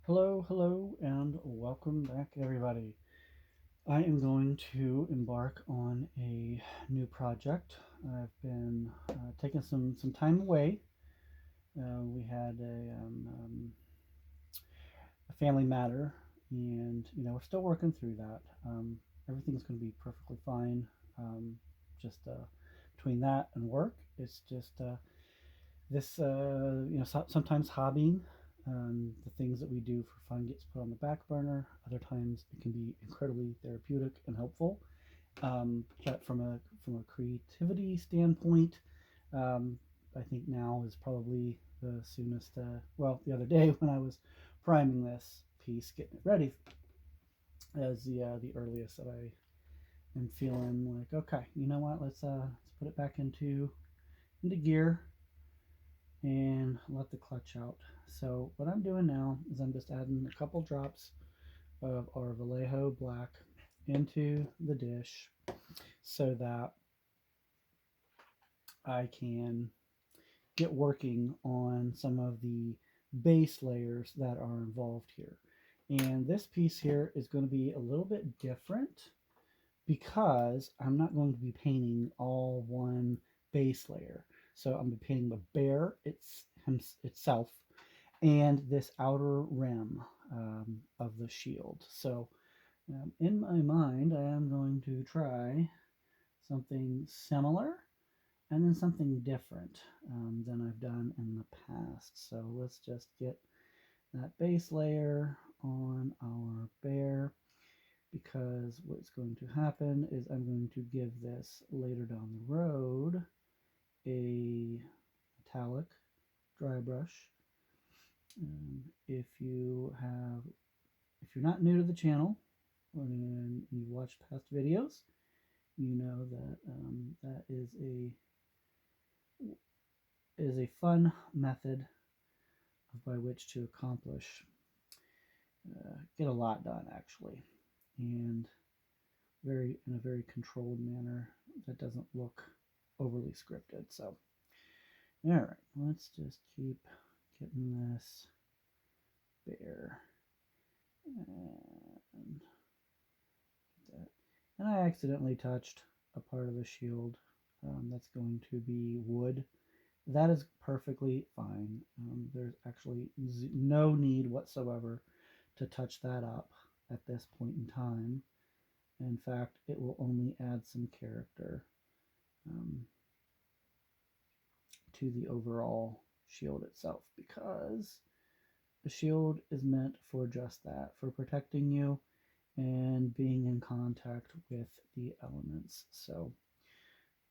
Hello, hello, and welcome back, everybody. I am going to embark on a new project. I've been taking some time away. We had a family matter, and we're still working through that. Everything's going to be perfectly fine. Um, just between that and work, it's just this sometimes hobbying, the things that we do for fun gets put on the back burner. Other times it can be incredibly therapeutic and helpful. But from a creativity standpoint, um, I think now is probably the soonest. Well, the other day when I was priming this piece, getting it ready, as the earliest that I am feeling like, okay, you know what, let's put it back into gear and let the clutch out. So what I'm doing now is I'm just adding a couple drops of our Vallejo black into the dish so that I can get working on some of the base layers that are involved here. And this piece here is going to be a little bit different because I'm not going to be painting all one base layer. So I'm going to be painting the bear itself and this outer rim of the shield. So in my mind, I am going to try something similar and then something different than I've done in the past. So let's just get that base layer on our bear, because what's going to happen is I'm going to give this later down the road a metallic dry brush. If you have, if you're not new to the channel and you've watched past videos, you know that that is a fun method by which to accomplish get a lot done actually, and very in a very controlled manner that doesn't look overly scripted. So all right, let's just keep getting this bear and that. And I accidentally touched a part of the shield that's going to be wood. That is perfectly fine. There's actually no need whatsoever to touch that up at this point in time. In fact, it will only add some character um, to the overall shield itself, because the shield is meant for just that, for protecting you and being in contact with the elements. So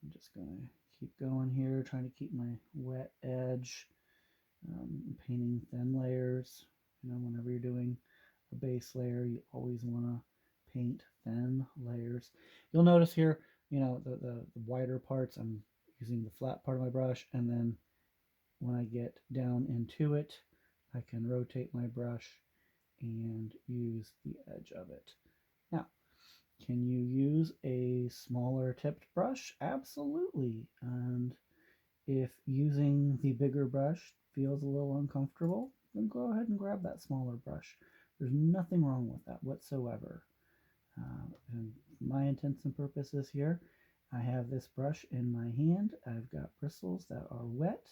I'm just going to keep going here, trying to keep my wet edge, painting thin layers. Whenever you're doing a base layer, you always want to paint thin layers. You'll notice here, the wider parts, I'm using the flat part of my brush, and then when I get down into it, I can rotate my brush and use the edge of it. Now, can you use a smaller tipped brush? Absolutely. And if using the bigger brush feels a little uncomfortable, then go ahead and grab that smaller brush. There's nothing wrong with that whatsoever. And my intents and purposes here, I have this brush in my hand. I've got bristles that are wet,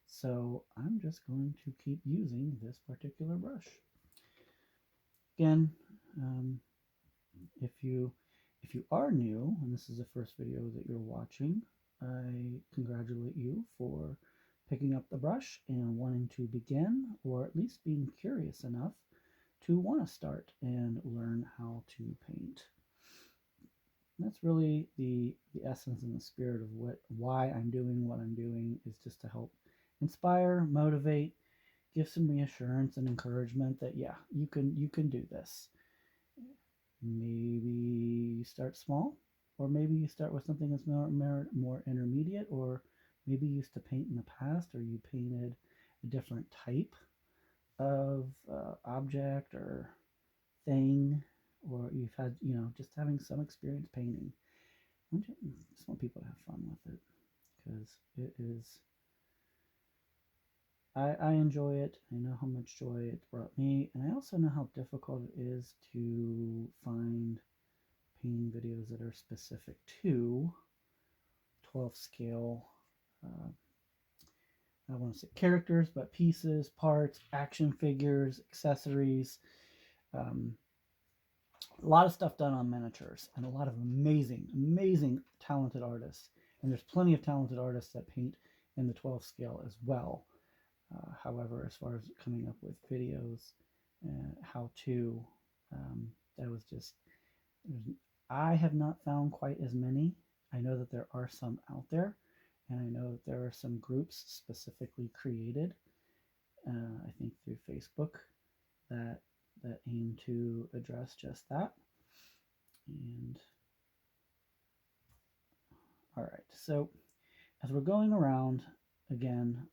so I'm just going to keep using this particular brush. Again, um, if you are new and this is the first video that you're watching, I congratulate you for picking up the brush and wanting to begin, or at least being curious enough to want to start and learn how to paint. That's really the essence and the spirit of why I'm doing what I'm doing, is just to help inspire, motivate, give some reassurance and encouragement that yeah, you can do this. Maybe you start small, or maybe you start with something that's more intermediate, or maybe you used to paint in the past, or you painted a different type of object or thing, or you've had, just having some experience painting. I just want people to have fun with it, because it is I enjoy it. I know how much joy it brought me, and I also know how difficult it is to find painting videos that are specific to 12 scale. Uh, I want to say characters, but pieces, parts, action figures, accessories. Um, a lot of stuff done on miniatures, and a lot of amazing, amazing, talented artists. And there's plenty of talented artists that paint in the 12 scale as well. However, as far as coming up with videos, how to, that was just, I have not found quite as many. I know that there are some out there, and I know that there are some groups specifically created, I think through Facebook, that aim to address just that. And all right, so as we're going around again,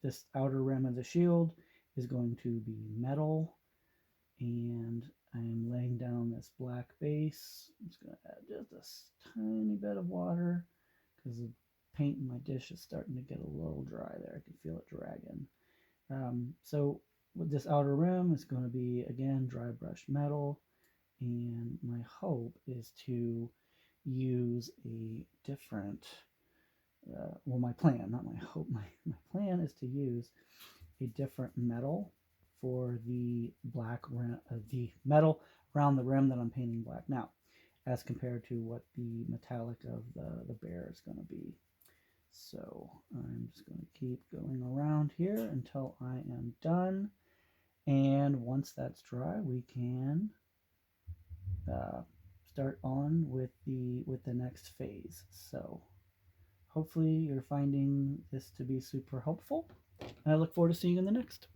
this outer rim of the shield is going to be metal, and I'm laying down this black base. I'm just going to add just a tiny bit of water because the paint in my dish is starting to get a little dry there. I can feel it dragging. So with this outer rim, it's going to be, again, dry brushed metal, and my hope is to use a different, well, my plan, not my hope, my plan is to use a different metal for the black rim, the metal around the rim that I'm painting black now, as compared to what the metallic of the bear is going to be. So I'm just going to keep going around here until I am done. And once that's dry, we can start on with the next phase. So hopefully you're finding this to be super helpful, and I look forward to seeing you in the next.